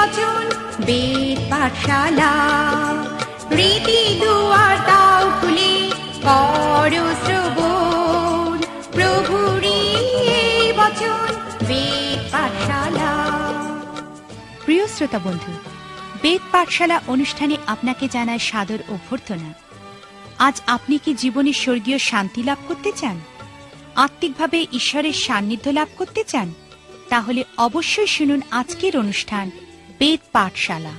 বচন বেদ পাঠশালা। রীতি দুয়ার দাও খুলে করো শ্রবণ, প্রভুরই এই বচন বেদ পাঠশালা। প্রিয় শ্রোতা বন্ধু, বেদ পাঠশালা অনুষ্ঠানে আপনাকে জানায় সাদর অভ্যর্থনা। আজ আপনি কি জীবনে স্বর্গীয় শান্তি লাভ করতে চান, আত্মিকভাবে ঈশ্বরের সান্নিধ্য লাভ করতে চান? তাহলে অবশ্যই শুনুন আজকের অনুষ্ঠান বেদ পাঠশালা।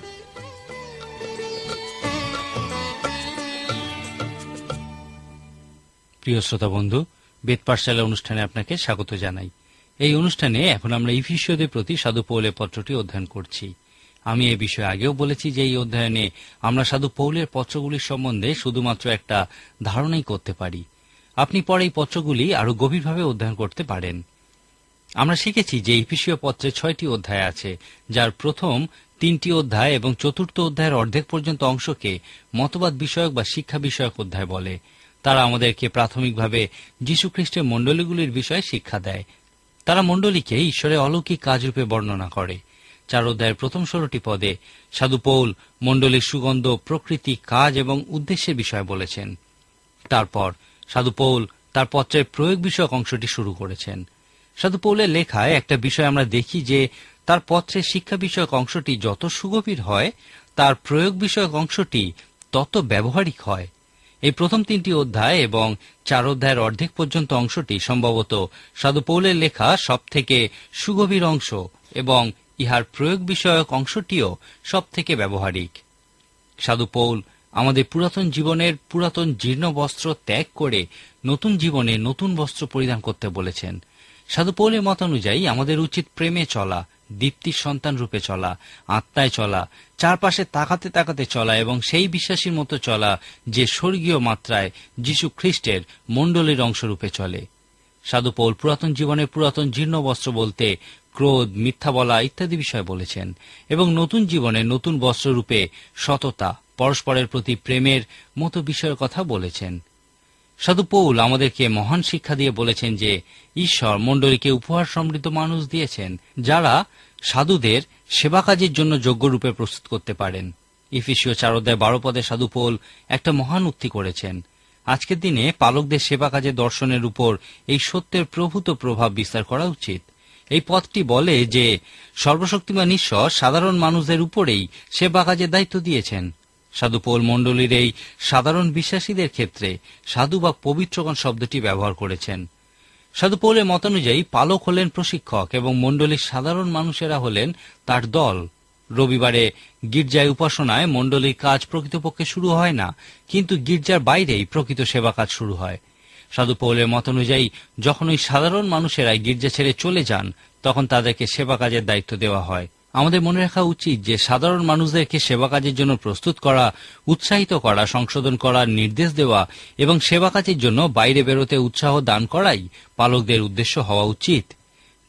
প্রিয় শ্রোতা বন্ধু, বেদ পাঠশালা অনুষ্ঠানে আপনাকে স্বাগত জানাই। এই অনুষ্ঠানে এখন আমরা ইফিসীয়দের প্রতি সাধু পৌলের পত্রটি অধ্যয়ন করছি। আমি এ বিষয়ে আগেও বলেছি যে এই অধ্যয়নে আমরা সাধু পৌলের পত্রগুলির সম্বন্ধে শুধুমাত্র একটা ধারণাই করতে পারি। আপনি পরে এই পত্রগুলি আরো গভীরভাবে অধ্যয়ন করতে পারেন। আমরা শিখেছি যে ইফিসীয় পত্রে 6টি অধ্যায় আছে, যার প্রথম 3টি অধ্যায় এবং চতুর্থ অধ্যায়ের অর্ধেক পর্যন্ত অংশকে মতবাদ বিষয়ক বা শিক্ষা বিষয়ক অধ্যায় বলে। তারা আমাদেরকে প্রাথমিকভাবে যীশুখ্রিস্টের মণ্ডলীগুলির বিষয়ে শিক্ষা দেয়। তারা মণ্ডলীকে ঈশ্বরের অলৌকিক কাজরূপে বর্ণনা করে। 4 অধ্যায়ের প্রথম 16টি পদে সাধু পৌল মণ্ডলীর সুগন্ধ, প্রকৃতি, কাজ এবং উদ্দেশ্যের বিষয় বলেছেন। তারপর সাধু পৌল তার পত্রের প্রয়োগ বিষয়ক অংশটি শুরু করেছেন। সাধু পৌলের লেখায় একটা বিষয় আমরা দেখি যে তার পত্রের শিক্ষা বিষয়ক অংশটি যত সুগভীর হয়, তার প্রয়োগ বিষয়ক অংশটি তত ব্যবহারিক হয়। এই প্রথম 3টি অধ্যায় এবং 4 অধ্যায়ের অর্ধেক পর্যন্ত অংশটি সম্ভবত সাধু পৌলের লেখা সব থেকে সুগভীর অংশ এবং ইহার প্রয়োগ বিষয়ক অংশটিও সব থেকে ব্যবহারিক। সাধু পৌল আমাদের পুরাতন জীবনের পুরাতন জীর্ণ বস্ত্র ত্যাগ করে নতুন জীবনে নতুন বস্ত্র পরিধান করতে বলেছেন। সাধু পৌলের মতানুযায়ী আমাদের উচিত প্রেমে চলা, দীপ্তির সন্তান রূপে চলা, আত্মায় চলা, চারপাশে তাকাতে তাকাতে চলা এবং সেই বিশ্বাসীর মতো চলা যে স্বর্গীয় মাত্রায় যীশু খ্রিস্টের মণ্ডলীর অংশরূপে চলে। সাধু পৌল পুরাতন জীবনের পুরাতন জীর্ণ বস্ত্র বলতে ক্রোধ, মিথ্যা বলা ইত্যাদি বিষয় বলেছেন এবং নতুন জীবনে নতুন বস্ত্ররূপে সততা, পরস্পরের প্রতি প্রেমের মতো বিষয়ের কথা বলেছেন। সাধু পৌল আমাদেরকে মহান শিক্ষা দিয়ে বলেছেন যে ঈশ্বর মণ্ডলীকে উপহার সমৃদ্ধ মানুষ দিয়েছেন, যারা সাধুদের সেবা কাজের জন্য যোগ্যরূপে প্রস্তুত করতে পারেন। ইফিসীয় 4 অধ্যায় 12 পদে সাধু পৌল একটা মহান উক্তি করেছেন। আজকের দিনে পালকদের সেবা কাজের দর্শনের উপর এই সত্যের প্রভূত প্রভাব বিস্তার করা উচিত। এই পদটি বলে যে সর্বশক্তিমান ঈশ্বর সাধারণ মানুষদের উপরেই সেবা কাজের দায়িত্ব দিয়েছেন। সাধু পৌল মণ্ডলীর এই সাধারণ বিশ্বাসীদের ক্ষেত্রে সাধু বা পবিত্রগণ শব্দটি ব্যবহার করেছেন। সাধু পৌলের মতানুযায়ী পালক হলেন প্রশিক্ষক এবং মণ্ডলীর সাধারণ মানুষেরা হলেন তার দল। রবিবারে গির্জায় উপাসনায় মণ্ডলীর কাজ প্রকৃতপক্ষে শুরু হয় না, কিন্তু গির্জার বাইরেই প্রকৃত সেবা কাজ শুরু হয়। সাধু পৌলের মতানুযায়ী যখন ওই সাধারণ মানুষেরাই গির্জা ছেড়ে চলে যান, তখন তাদেরকে সেবা কাজের দায়িত্ব দেওয়া হয়। আমাদের মনে রাখা উচিত যে সাধারণ মানুষদেরকে সেবা কাজের জন্য প্রস্তুত করা, উৎসাহিত করা, সংশোধন করার নির্দেশ দেওয়া এবং সেবা কাজের জন্য বাইরে বেরোতে উৎসাহ দান করাই পালকদের উদ্দেশ্য হওয়া উচিত।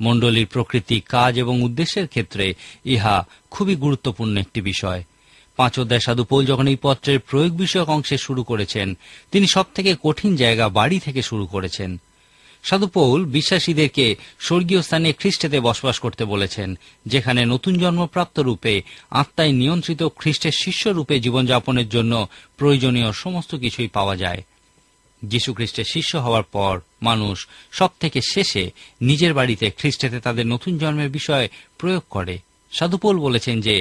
মণ্ডলীর প্রকৃতি, কাজ এবং উদ্দেশ্যের ক্ষেত্রে ইহা খুবই গুরুত্বপূর্ণ একটি বিষয়। 5 অধ্যায় সাধু পৌল যখন এই পত্রের প্রয়োগ বিষয়ক অংশে শুরু করেছেন, তিনি সব থেকে কঠিন জায়গা বাড়ি থেকে শুরু করেছেন। সাধু পৌল বিশ্বাসীদেরকে স্বর্গীয় স্থানে খ্রিস্টেতে বসবাস করতে বলেছেন, যেখানে নতুন জন্মপ্রাপ্ত রূপে আত্মায় নিয়ন্ত্রিত খ্রিস্টের শিষ্য রূপে জীবনযাপনের জন্য প্রয়োজনীয় সমস্ত কিছুই পাওয়া যায়। যীশু খ্রিস্টের শিষ্য হওয়ার পর মানুষ সব থেকে শেষে নিজের বাড়িতে খ্রিস্টেতে তাদের নতুন জন্মের বিষয় প্রয়োগ করে। সাধু পৌল বলেছেন যে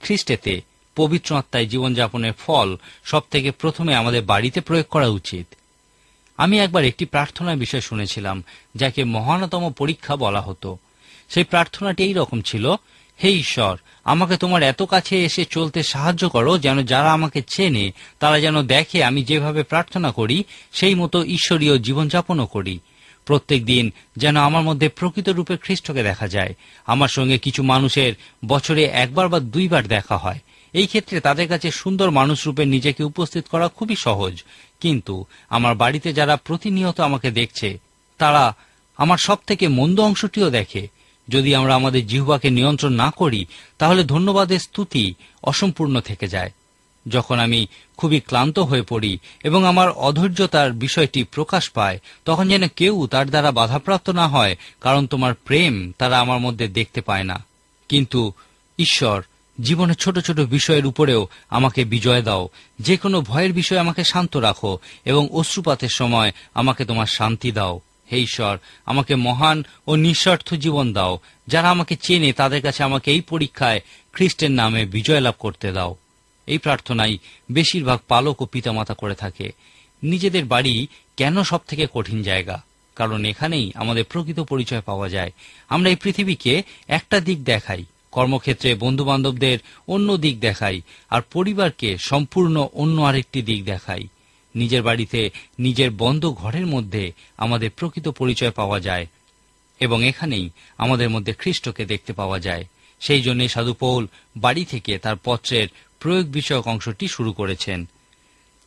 খ্রিস্টেতে পবিত্র আত্মায় জীবনযাপনের ফল সব থেকে প্রথমে আমাদের বাড়িতে প্রয়োগ করা উচিত। আমি একবার একটি প্রার্থনার বিষয় শুনেছিলাম, যাকে মহানতম পরীক্ষা বলা হতো। সেই প্রার্থনাটি এই রকম ছিল: হে ঈশ্বর, আমাকে তোমার এত কাছে এসে চলতে সাহায্য করো যেন যারা আমাকে চেনে তারা যেন দেখে আমি যেভাবে প্রার্থনা করি সেই মতো ঈশ্বরীয় জীবনযাপনও করি। প্রত্যেক দিন যেন আমার মধ্যে প্রকৃত রূপে খ্রিস্টকে দেখা যায়। আমার সঙ্গে কিছু মানুষের বছরে একবার বা 2 বার দেখা হয়। এই ক্ষেত্রে তাদের কাছে সুন্দর মানুষ রূপে নিজেকে উপস্থিত করা খুবই সহজ, কিন্তু আমার বাড়িতে যারা প্রতিনিয়ত আমাকে দেখছে তারা আমার সব থেকে মন্দ অংশটিও দেখে। যদি আমরা আমাদের জিহ্বাকে নিয়ন্ত্রণ না করি, তাহলে ধন্যবাদের স্তুতি অসম্পূর্ণ থেকে যায়। যখন আমি খুবই ক্লান্ত হয়ে পড়ি এবং আমার অধৈর্যতার বিষয়টি প্রকাশ পায়, তখন যেন কেউ তার দ্বারা বাধাপ্রাপ্ত না হয়, কারণ তোমার প্রেম তারা আমার মধ্যে দেখতে পায় না। কিন্তু ঈশ্বর জীবনের ছোট ছোট বিষয়ের উপরেও আমাকে বিজয় দাও। যে কোনো ভয়ের বিষয়ে আমাকে শান্ত রাখো এবং অশ্রুপাতের সময় আমাকে তোমার শান্তি দাও। হে ঈশ্বর, আমাকে মহান ও নিঃস্বার্থ জীবন দাও। যারা আমাকে চেনে তাদের কাছে আমাকে এই পরীক্ষায় খ্রিস্টের নামে বিজয় লাভ করতে দাও। এই প্রার্থনাই বেশিরভাগ পালক ও পিতামাতা করে থাকে। নিজেদের বাড়ি কেন সব থেকে কঠিন জায়গা? কারণ এখানেই আমাদের প্রকৃত পরিচয় পাওয়া যায়। আমরা এই পৃথিবীকে একটা দিক দেখাই, কর্মক্ষেত্রে বন্ধু বান্ধবদের অন্য দিক দেখাই, আর পরিবারকে সম্পূর্ণ অন্য আরেকটি দিক দেখাই। নিজের বাড়িতে নিজের বন্ধ ঘরের মধ্যে আমাদের প্রকৃত পরিচয় পাওয়া যায় এবং এখানেই আমাদের মধ্যে খ্রিস্টকে দেখতে পাওয়া যায়। সেই জন্য সাধু পৌল বাড়ি থেকে তার পত্রের প্রয়োগ বিষয়ক অংশটি শুরু করেছেন।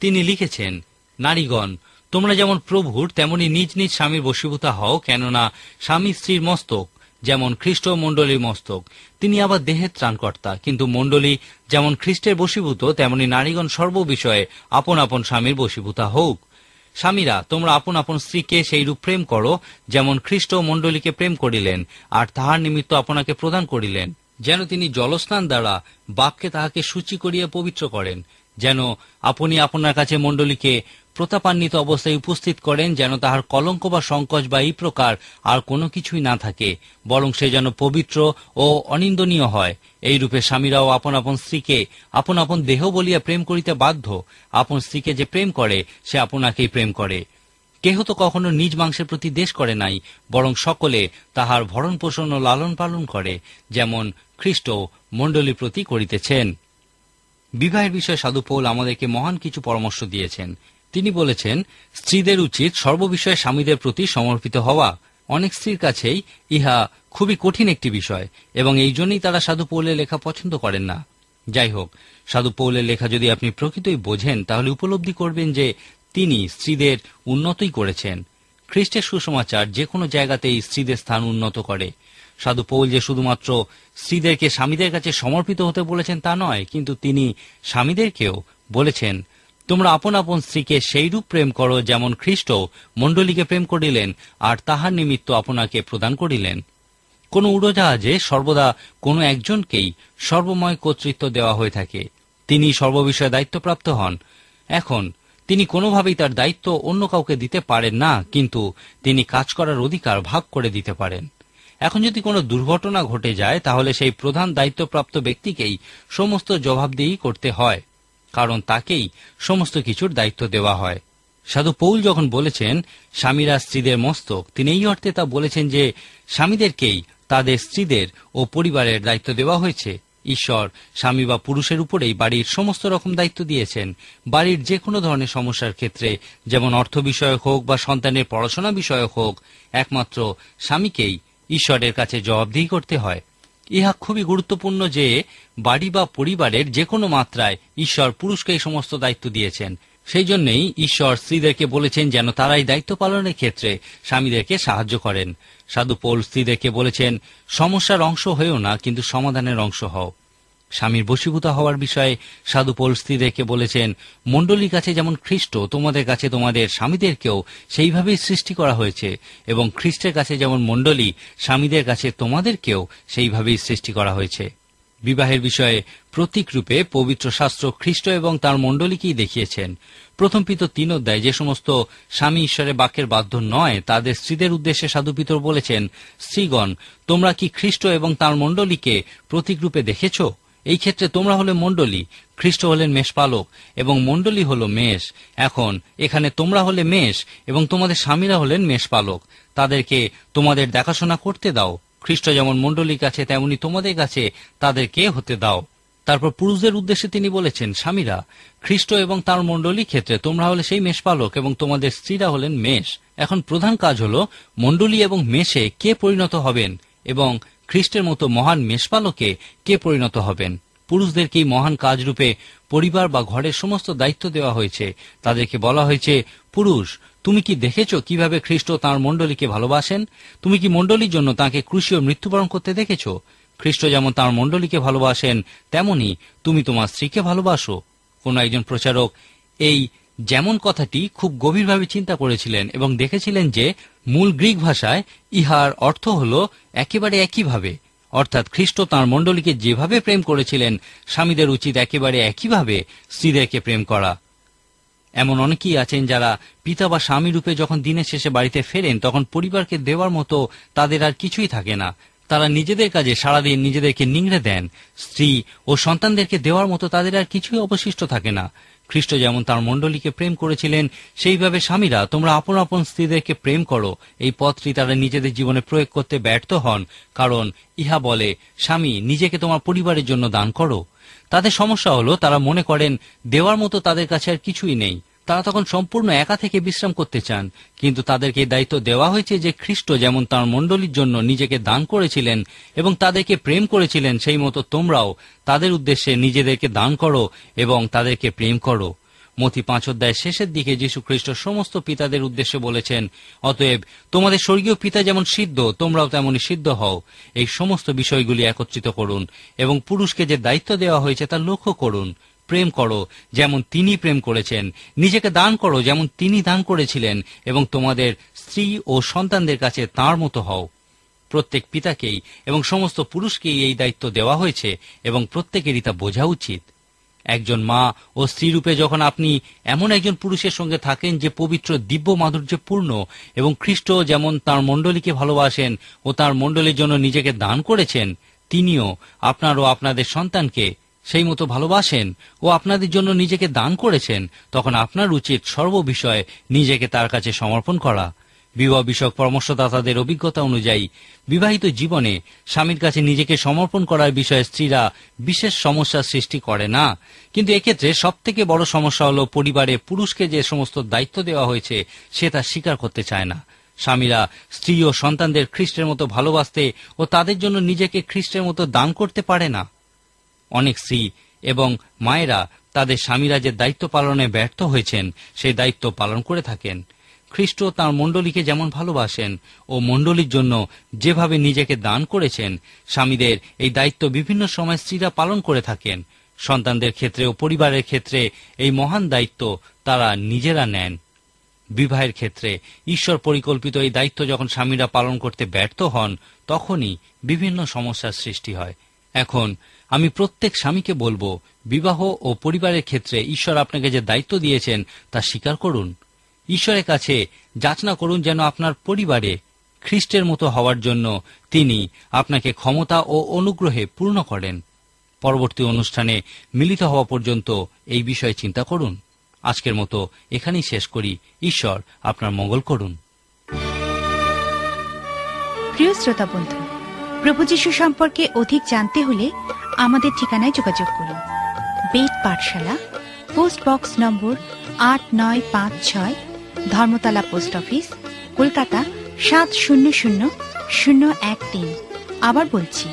তিনি লিখেছেন, নারীগণ, তোমরা যেমন প্রভুর তেমনি নিজ নিজ স্বামীর বশীভূতা হও, কেননা স্বামী স্ত্রীর মস্তক, যেমন খ্রিস্ট মণ্ডলীর মস্তক। তিনি আবার দেহের ত্রাণকর্তা। কিন্তু মণ্ডলী যেমন খ্রিস্টের বশীভূত, তেমনি নারীগণ সর্ববিষয়ে আপন আপন স্বামীর বশীভূতা হোক। স্বামীরা, তোমরা আপন আপন স্ত্রীকে সেইরূপ প্রেম করো, যেমন খ্রিস্ট মণ্ডলীকে প্রেম করিলেন, আর তাহার নিমিত্ত আপনাকে প্রদান করিলেন, যেন তিনি জলস্নান দ্বারা বাপকে তাহাকে সূচি করিয়া পবিত্র করেন, যেন আপনি আপনার কাছে মণ্ডলীকে প্রতাপান্বিত অবস্থায় উপস্থিত করেন, যেন তাহার কলঙ্ক বা সংকোচ বা এই প্রকার আর কোনো কিছুই না থাকে, বরং সে যেন পবিত্র ও অনিন্দনীয় হয়। এইরূপে স্বামীরাও আপন আপন স্ত্রীকে আপন আপন দেহ বলিয়া প্রেম করিতে বাধ্য। আপন স্ত্রীকে যে প্রেম করে সে আপনাকেই প্রেম করে। কেহ তো কখনো নিজ মাংসের প্রতি দেশ করে নাই, বরং সকলে তাহার ভরণ পোষণ ও লালন পালন করে, যেমন খ্রিস্ট মণ্ডলীর প্রতি করিতেছেন। বিবাহের বিষয়ে সাধু পৌল আমাদেরকে মহান কিছু পরামর্শ দিয়েছেন। তিনি বলেছেন, স্ত্রীদের উচিত সর্ববিষয়ে স্বামীদের প্রতি সমর্পিত হওয়া। অনেক স্ত্রীর কাছেই ইহা খুবই কঠিন একটি বিষয় এবং এই জন্যই তারা সাধু পৌলের লেখা পছন্দ করেন না। যাই হোক, সাধু পৌলের লেখা যদি আপনি প্রকৃতই বোঝেন, তাহলে উপলব্ধি করবেন যে তিনি স্ত্রীদের উন্নতই করেছেন। খ্রিস্টের সুসমাচার যে কোনো জায়গাতেই স্ত্রীদের স্থান উন্নত করে। সাধু পৌল যে শুধুমাত্র স্ত্রীদেরকে স্বামীদের কাছে সমর্পিত হতে বলেছেন তা নয়, কিন্তু তিনি স্বামীদেরকেও বলেছেন, তোমরা আপন আপন স্ত্রীকে সেইরূপ প্রেম করো, যেমন খ্রিস্ট মণ্ডলীকে প্রেম করিলেন আর তাহার নিমিত্ত আপনাকে প্রদান করিলেন। কোন উড়োজাহাজে সর্বদা কোনো একজনকেই সর্বময় কর্তৃত্ব দেওয়া হয়ে থাকে। তিনি সর্ববিষয়ে দায়িত্বপ্রাপ্ত হন। এখন তিনি কোনোভাবেই তার দায়িত্ব অন্য কাউকে দিতে পারেন না, কিন্তু তিনি কাজ করার অধিকার ভাগ করে দিতে পারেন। এখন যদি কোনো দুর্ঘটনা ঘটে যায়, তাহলে সেই প্রধান দায়িত্বপ্রাপ্ত ব্যক্তিকেই সমস্ত জবাবদিহি করতে হয়, কারণ তাকেই সমস্ত কিছুর দায়িত্ব দেওয়া হয়। সাধু পৌল যখন বলেছেন স্বামীরা স্ত্রীদের মস্তক, তিনি এই অর্থে তা বলেছেন যে স্বামীদেরকেই তাদের স্ত্রীদের ও পরিবারের দায়িত্ব দেওয়া হয়েছে। ঈশ্বর স্বামী বা পুরুষের উপরেই বাড়ির সমস্ত রকম দায়িত্ব দিয়েছেন। বাড়ির যে কোনো ধরনের সমস্যার ক্ষেত্রে, যেমন অর্থ বিষয়ক হোক বা সন্তানের পড়াশোনা বিষয়ক হোক, একমাত্র স্বামীকেই ঈশ্বরের কাছে জবাবদিহি করতে হয়। ইহা খুবই গুরুত্বপূর্ণ যে বাড়ি বা পরিবারের যে কোনো মাত্রায় ঈশ্বর পুরুষকে এই সমস্ত দায়িত্ব দিয়েছেন। সেই জন্যই ঈশ্বর স্ত্রীদেরকে বলেছেন যেন তারা এই দায়িত্ব পালনের ক্ষেত্রে স্বামীদেরকে সাহায্য করেন। সাধু পৌল স্ত্রীদেরকে বলেছেন, সমস্যার অংশ হয়েও না, কিন্তু সমাধানের অংশ হও। স্বামীর বশীভূত হওয়ার বিষয়ে সাধু পৌল স্ত্রীদেরকে বলেছেন, মণ্ডলীর কাছে যেমন খ্রিস্ট তোমাদের কাছে তোমাদের স্বামীদেরকেও সেইভাবেই সৃষ্টি করা হয়েছে, এবং খ্রিস্টের কাছে যেমন মণ্ডলী স্বামীদের কাছে তোমাদেরকেও সেইভাবেই সৃষ্টি করা হয়েছে। বিবাহের বিষয়ে প্রতীক রূপে পবিত্র শাস্ত্র খ্রিস্ট এবং তার মণ্ডলীকেই দেখিয়েছেন। প্রথম পিতর 3 অধ্যায় যে সমস্ত স্বামী ঈশ্বরের বাক্যের বাধ্য নয়, তাদের স্ত্রীদের উদ্দেশ্যে সাধু পিতর বলেছেন, স্ত্রীগণ, তোমরা কি খ্রিস্ট এবং তার মণ্ডলীকে প্রতীক রূপে দেখেছ? এই ক্ষেত্রে তোমরা হলে মণ্ডলী, খ্রিস্ট হলেন মেষপালক এবং মণ্ডলী হল মেষ। এখন এখানে তোমরা হলে মেষ এবং তোমাদের স্বামীরা হলেন মেষপালক। তাদেরকে তোমাদের দেখাশোনা করতে দাও। খ্রিস্ট যেমন মণ্ডলীর কাছে তেমনি তোমাদের কাছে তাদেরকে হতে দাও। তারপর পুরুষদের উদ্দেশ্যে তিনি বলেছেন, স্বামীরা, খ্রিস্ট এবং তার মণ্ডলীর ক্ষেত্রে তোমরা হলে সেই মেষপালক এবং তোমাদের স্ত্রীরা হলেন মেষ। এখন প্রধান কাজ হল মণ্ডলী এবং মেষে কে পরিণত হবেন এবং খ্রিস্টের মতো মহান মেষপালকে কে পরিণত হবেন। পুরুষদেরকেই মহান কাজরূপে পরিবার বা ঘরের সমস্ত দায়িত্ব দেওয়া হয়েছে। তাদেরকে বলা হয়েছে, পুরুষ, তুমি কি দেখেছ কিভাবে খ্রিস্ট তাঁর মণ্ডলীকে ভালোবাসেন? তুমি কি মণ্ডলীর জন্য তাঁকে ক্রুশীয় মৃত্যুবরণ করতে দেখেছ? খ্রিস্ট যেমন তাঁর মণ্ডলীকে ভালোবাসেন, তেমনি তুমি তোমার স্ত্রীকে ভালোবাসো। কোন একজন প্রচারক এই যেমন কথাটি খুব গভীরভাবে চিন্তা করেছিলেন এবং দেখেছিলেন যে মূল গ্রিক ভাষায় ইহার অর্থ হল একেবারে একইভাবে, অর্থাৎ খ্রিস্ট তাঁর মণ্ডলীকে যেভাবে প্রেম করেছিলেন, স্বামীদের উচিত একেবারে একইভাবে স্ত্রীদেরকে প্রেম করা। এমন অনেকেই আছেন যারা পিতা বা স্বামী রূপে যখন দিনের শেষে বাড়িতে ফেরেন, তখন পরিবারকে দেওয়ার মতো তাদের আর কিছুই থাকে না। তারা নিজেদের কাজে সারাদিন নিজেদেরকে নিংড়ে দেন। স্ত্রী ও সন্তানদেরকে দেওয়ার মতো তাদের আর কিছুই অবশিষ্ট থাকে না। খ্রিস্ট যেমন তাঁর মণ্ডলীকে প্রেম করেছিলেন, সেইভাবে স্বামীরা তোমরা আপন আপন স্ত্রীদেরকে প্রেম করো। এই পথটি তারা নিজেদের জীবনে প্রয়োগ করতে ব্যর্থ হন, কারণ ইহা বলে, স্বামী নিজেকে তোমার পরিবারের জন্য দান করো। তাদের সমস্যা হলো, তারা মনে করেন দেওয়ার মতো তাদের কাছে আর কিছুই নেই। তারা তখন সম্পূর্ণ একা থেকে বিশ্রাম করতে চান। কিন্তু তাদেরকে এই দায়িত্ব দেওয়া হয়েছে যে খ্রিস্ট যেমন তাঁর মণ্ডলীর জন্য নিজেকে দান করেছিলেন এবং তাদেরকে প্রেম করেছিলেন, সেই মতো তোমরাও তাদের উদ্দেশ্যে নিজেদেরকে দান করো এবং তাদেরকে প্রেম করো। মথি 5 অধ্যায়ের শেষের দিকে যীশু খ্রিস্ট সমস্ত পিতাদের উদ্দেশ্যে বলেছেন, অতএব তোমাদের স্বর্গীয় পিতা যেমন সিদ্ধ, তোমরাও তেমনই সিদ্ধ হও। এই সমস্ত বিষয়গুলি একত্রিত করুন এবং পুরুষকে যে দায়িত্ব দেওয়া হয়েছে তা লক্ষ্য করুন। প্রেম করো যেমন তিনি প্রেম করেছেন, নিজেকে দান করো যেমন তিনি দান করেছিলেন, এবং তোমাদের স্ত্রী ও সন্তানদের কাছে তাঁর মতো হও। প্রত্যেক পিতাকেই এবং সমস্ত পুরুষকেই এই দায়িত্ব দেওয়া হয়েছে এবং প্রত্যেকেরই তা বোঝা উচিত। একজন মা ও স্ত্রী রূপে যখন আপনি এমন একজন পুরুষের সঙ্গে থাকেন যে পবিত্র, দিব্য মাধুর্যপূর্ণ এবং খ্রিস্ট যেমন তাঁর মণ্ডলীকে ভালোবাসেন ও তাঁর মণ্ডলীর জন্য নিজেকে দান করেছেন, তিনিও আপনার ও আপনাদের সন্তানকে সেই মতো ভালোবাসেন ও আপনাদের জন্য নিজেকে দান করেছেন, তখন আপনার উচিত সর্ববিষয়ে নিজেকে তার কাছে সমর্পণ করা। বিবাহ বিষয়ক পরামর্শদাতাদের অভিজ্ঞতা অনুযায়ী বিবাহিত জীবনে স্বামীর কাছে নিজেকে সমর্পণ করার বিষয়ে স্ত্রীরা বিশেষ সমস্যার সৃষ্টি করে না। কিন্তু এক্ষেত্রে সবথেকে বড় সমস্যা হল, পরিবারে পুরুষকে যে সমস্ত দায়িত্ব দেওয়া হয়েছে সে তা স্বীকার করতে চায় না। স্বামীরা স্ত্রী ও সন্তানদের খ্রিস্টের মতো ভালোবাসতে ও তাদের জন্য নিজেকে খ্রিস্টের মতো দান করতে পারে না। অনেক স্ত্রী এবং মায়েরা তাদের স্বামীরা যে দায়িত্ব পালনে ব্যর্থ হয়েছেন সেই দায়িত্ব পালন করে থাকেন। খ্রিস্ট তাঁর মণ্ডলীকে যেমন ভালোবাসেন ও মণ্ডলীর জন্য যেভাবে নিজেকে দান করেছেন, স্বামীদের এই দায়িত্ব বিভিন্ন সময় স্ত্রীরা পালন করে থাকেন। সন্তানদের ক্ষেত্রে ও পরিবারের ক্ষেত্রে এই মহান দায়িত্ব তারা নিজেরা নেন। বিবাহের ক্ষেত্রে ঈশ্বর পরিকল্পিত এই দায়িত্ব যখন স্বামীরা পালন করতে ব্যর্থ হন, তখনই বিভিন্ন সমস্যার সৃষ্টি হয়। এখন আমি প্রত্যেক স্বামীকে বলবো, বিবাহ ও পরিবারের ক্ষেত্রে ঈশ্বর আপনাকে যে দায়িত্ব দিয়েছেন তা স্বীকার করুন। ঈশ্বরের কাছে যাচনা করুন যেন আপনার পরিবারে খ্রিস্টের মতো হওয়ার জন্য তিনি আপনাকে ক্ষমতা ও অনুগ্রহে পূর্ণ করেন। পরবর্তী অনুষ্ঠানে মিলিত হওয়া পর্যন্ত এই বিষয়ে চিন্তা করুন। আজকের মতো এখানেই শেষ করি। ঈশ্বর আপনার মঙ্গল করুন। প্রিয় শ্রোতা বন্ধু, প্রভু যীশু সম্পর্কে অধিক জানতে হলে আমাদের ঠিকানায় যোগাযোগ করুন। বেদ পাঠশালা, পোস্ট বক্স নম্বর 8956, ধর্মতলা পোস্ট অফিস, কলকাতা 700013। আবার বলছি,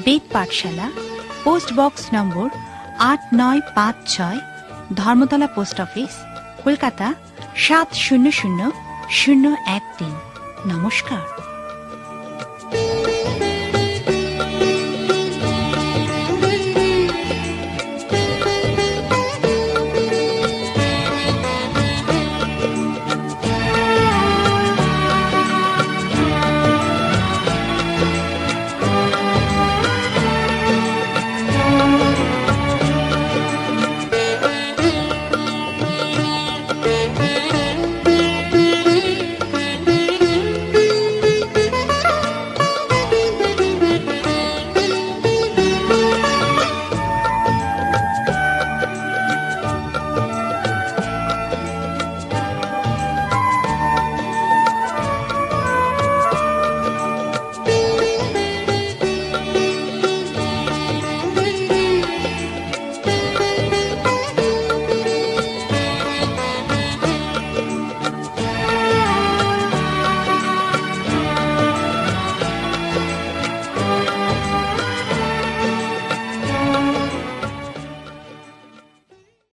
বেদ পাঠশালা, পোস্ট বক্স নম্বর 8956, ধর্মতলা পোস্ট অফিস, কলকাতা 700013। নমস্কার।